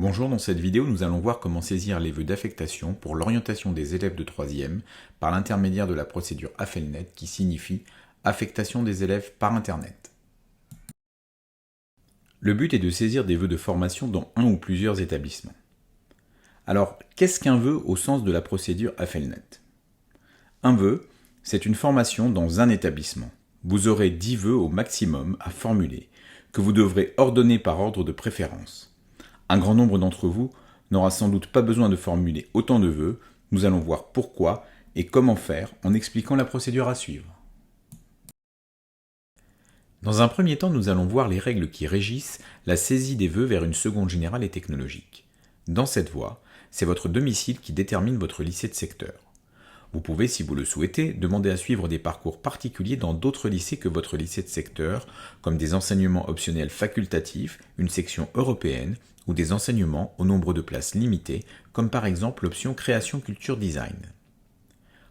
Bonjour, dans cette vidéo, nous allons voir comment saisir les vœux d'affectation pour l'orientation des élèves de 3e par l'intermédiaire de la procédure AFELNET qui signifie affectation des élèves par Internet. Le but est de saisir des vœux de formation dans un ou plusieurs établissements. Alors, qu'est-ce qu'un vœu au sens de la procédure AFELNET? Un vœu, c'est une formation dans un établissement. Vous aurez 10 vœux au maximum à formuler, que vous devrez ordonner par ordre de préférence. Un grand nombre d'entre vous n'aura sans doute pas besoin de formuler autant de vœux. Nous allons voir pourquoi et comment faire en expliquant la procédure à suivre. Dans un premier temps, nous allons voir les règles qui régissent la saisie des vœux vers une seconde générale et technologique. Dans cette voie, c'est votre domicile qui détermine votre lycée de secteur. Vous pouvez, si vous le souhaitez, demander à suivre des parcours particuliers dans d'autres lycées que votre lycée de secteur, comme des enseignements optionnels facultatifs, une section européenne, ou des enseignements au nombre de places limitées, comme par exemple l'option Création Culture Design.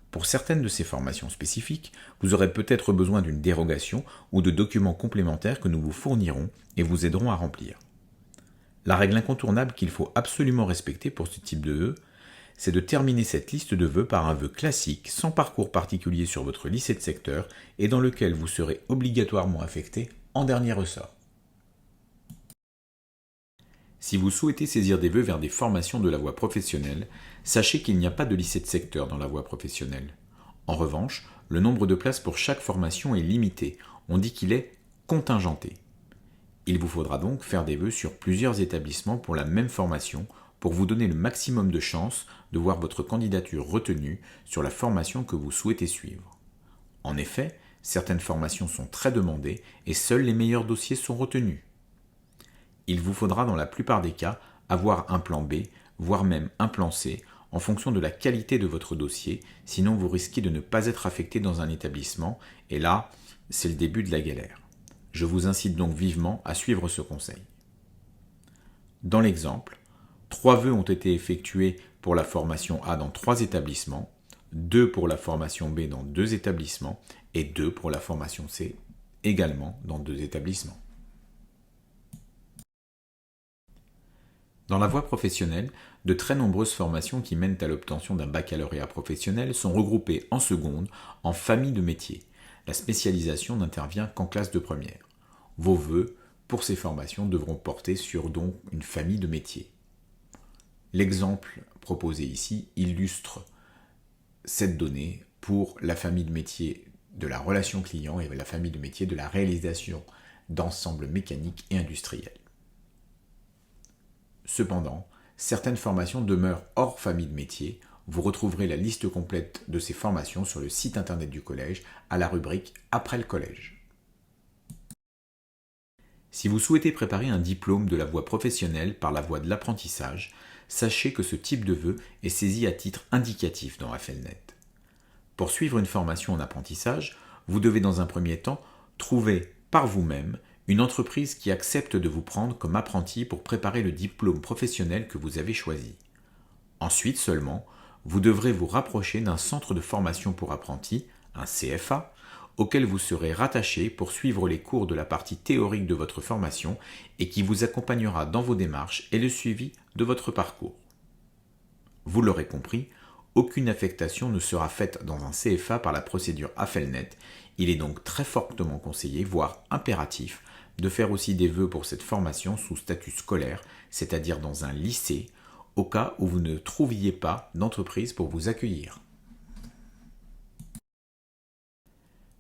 Pour certaines de ces formations spécifiques, vous aurez peut-être besoin d'une dérogation ou de documents complémentaires que nous vous fournirons et vous aiderons à remplir. La règle incontournable qu'il faut absolument respecter pour ce type de vœux, c'est de terminer cette liste de vœux par un vœu classique sans parcours particulier sur votre lycée de secteur et dans lequel vous serez obligatoirement affecté en dernier ressort. Si vous souhaitez saisir des vœux vers des formations de la voie professionnelle, sachez qu'il n'y a pas de lycée de secteur dans la voie professionnelle. En revanche, le nombre de places pour chaque formation est limité, on dit qu'il est contingenté. Il vous faudra donc faire des vœux sur plusieurs établissements pour la même formation pour vous donner le maximum de chances de voir votre candidature retenue sur la formation que vous souhaitez suivre. En effet, certaines formations sont très demandées et seuls les meilleurs dossiers sont retenus. Il vous faudra dans la plupart des cas avoir un plan B, voire même un plan C, en fonction de la qualité de votre dossier, sinon vous risquez de ne pas être affecté dans un établissement, et là, c'est le début de la galère. Je vous incite donc vivement à suivre ce conseil. Dans l'exemple, 3 vœux ont été effectués pour la formation A dans 3 établissements, 2 pour la formation B dans 2 établissements, et 2 pour la formation C, également dans 2 établissements. Dans la voie professionnelle, de très nombreuses formations qui mènent à l'obtention d'un baccalauréat professionnel sont regroupées en seconde en familles de métiers. La spécialisation n'intervient qu'en classe de première. Vos vœux pour ces formations devront porter sur donc une famille de métiers. L'exemple proposé ici illustre cette donnée pour la famille de métiers de la relation client et la famille de métiers de la réalisation d'ensembles mécaniques et industriels. Cependant, certaines formations demeurent hors famille de métiers. Vous retrouverez la liste complète de ces formations sur le site internet du collège à la rubrique « Après le collège ». Si vous souhaitez préparer un diplôme de la voie professionnelle par la voie de l'apprentissage, sachez que ce type de vœu est saisi à titre indicatif dans AFELNET. Pour suivre une formation en apprentissage, vous devez dans un premier temps trouver par vous-même une entreprise qui accepte de vous prendre comme apprenti pour préparer le diplôme professionnel que vous avez choisi. Ensuite seulement, vous devrez vous rapprocher d'un centre de formation pour apprentis, un CFA, auquel vous serez rattaché pour suivre les cours de la partie théorique de votre formation et qui vous accompagnera dans vos démarches et le suivi de votre parcours. Vous l'aurez compris, aucune affectation ne sera faite dans un CFA par la procédure AFELNET. Il est donc très fortement conseillé, voire impératif, de faire aussi des vœux pour cette formation sous statut scolaire, c'est-à-dire dans un lycée, au cas où vous ne trouviez pas d'entreprise pour vous accueillir.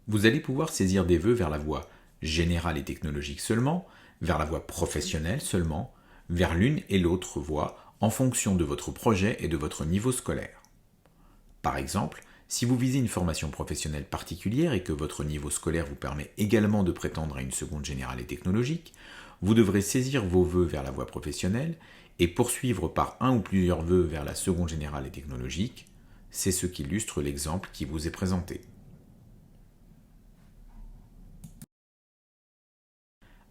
Vous allez pouvoir saisir des vœux vers la voie générale et technologique seulement, vers la voie professionnelle seulement, vers l'une et l'autre voie en fonction de votre projet et de votre niveau scolaire. Par exemple, si vous visez une formation professionnelle particulière et que votre niveau scolaire vous permet également de prétendre à une seconde générale et technologique, vous devrez saisir vos vœux vers la voie professionnelle et poursuivre par un ou plusieurs vœux vers la seconde générale et technologique. C'est ce qu'illustre l'exemple qui vous est présenté.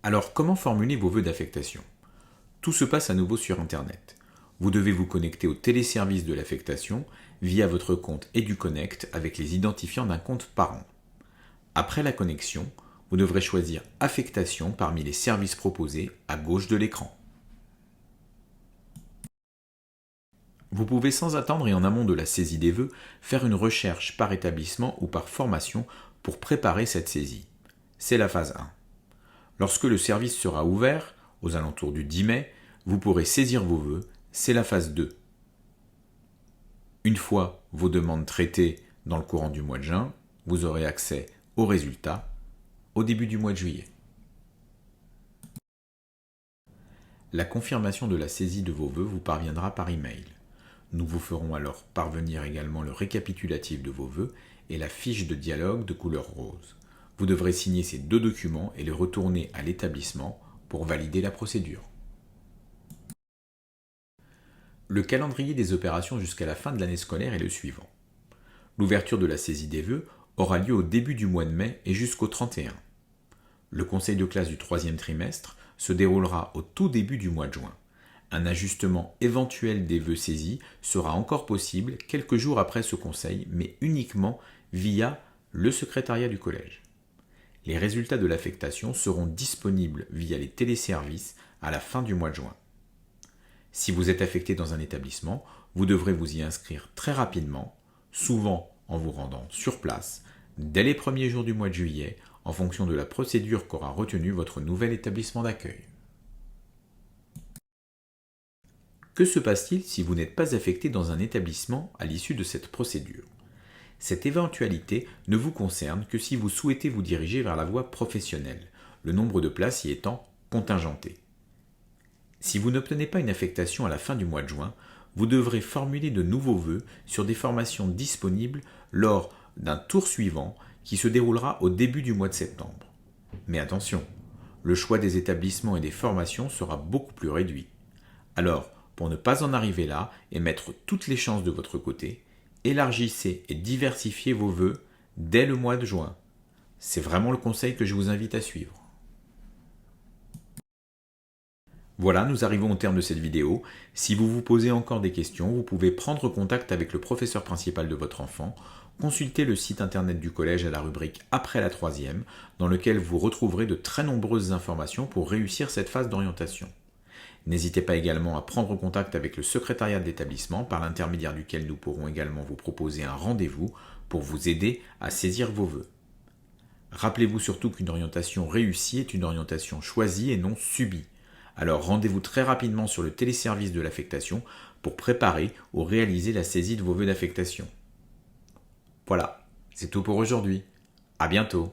Alors, comment formuler vos vœux d'affectation? Tout se passe à nouveau sur Internet. Vous devez vous connecter au téléservice de l'affectation via votre compte EduConnect avec les identifiants d'un compte parent. Après la connexion, vous devrez choisir Affectation parmi les services proposés à gauche de l'écran. Vous pouvez sans attendre et en amont de la saisie des vœux faire une recherche par établissement ou par formation pour préparer cette saisie. C'est la phase 1. Lorsque le service sera ouvert, aux alentours du 10 mai, vous pourrez saisir vos vœux, c'est la phase 2. Une fois vos demandes traitées dans le courant du mois de juin, vous aurez accès aux résultats au début du mois de juillet. La confirmation de la saisie de vos vœux vous parviendra par email. Nous vous ferons alors parvenir également le récapitulatif de vos vœux et la fiche de dialogue de couleur rose. Vous devrez signer ces 2 documents et les retourner à l'établissement pour valider la procédure. Le calendrier des opérations jusqu'à la fin de l'année scolaire est le suivant. L'ouverture de la saisie des vœux aura lieu au début du mois de mai et jusqu'au 31. Le conseil de classe du 3e trimestre se déroulera au tout début du mois de juin. Un ajustement éventuel des vœux saisis sera encore possible quelques jours après ce conseil, mais uniquement via le secrétariat du collège. Les résultats de l'affectation seront disponibles via les téléservices à la fin du mois de juin. Si vous êtes affecté dans un établissement, vous devrez vous y inscrire très rapidement, souvent en vous rendant sur place, dès les premiers jours du mois de juillet, en fonction de la procédure qu'aura retenue votre nouvel établissement d'accueil. Que se passe-t-il si vous n'êtes pas affecté dans un établissement à l'issue de cette procédure ? Cette éventualité ne vous concerne que si vous souhaitez vous diriger vers la voie professionnelle, le nombre de places y étant contingenté. Si vous n'obtenez pas une affectation à la fin du mois de juin, vous devrez formuler de nouveaux vœux sur des formations disponibles lors d'un tour suivant qui se déroulera au début du mois de septembre. Mais attention, le choix des établissements et des formations sera beaucoup plus réduit. Alors, pour ne pas en arriver là et mettre toutes les chances de votre côté, élargissez et diversifiez vos vœux dès le mois de juin. C'est vraiment le conseil que je vous invite à suivre. Voilà, nous arrivons au terme de cette vidéo. Si vous vous posez encore des questions, vous pouvez prendre contact avec le professeur principal de votre enfant, consulter le site internet du collège à la rubrique « Après la 3e » dans lequel vous retrouverez de très nombreuses informations pour réussir cette phase d'orientation. N'hésitez pas également à prendre contact avec le secrétariat de l'établissement par l'intermédiaire duquel nous pourrons également vous proposer un rendez-vous pour vous aider à saisir vos vœux. Rappelez-vous surtout qu'une orientation réussie est une orientation choisie et non subie. Alors rendez-vous très rapidement sur le téléservice de l'affectation pour préparer ou réaliser la saisie de vos vœux d'affectation. Voilà, c'est tout pour aujourd'hui. À bientôt.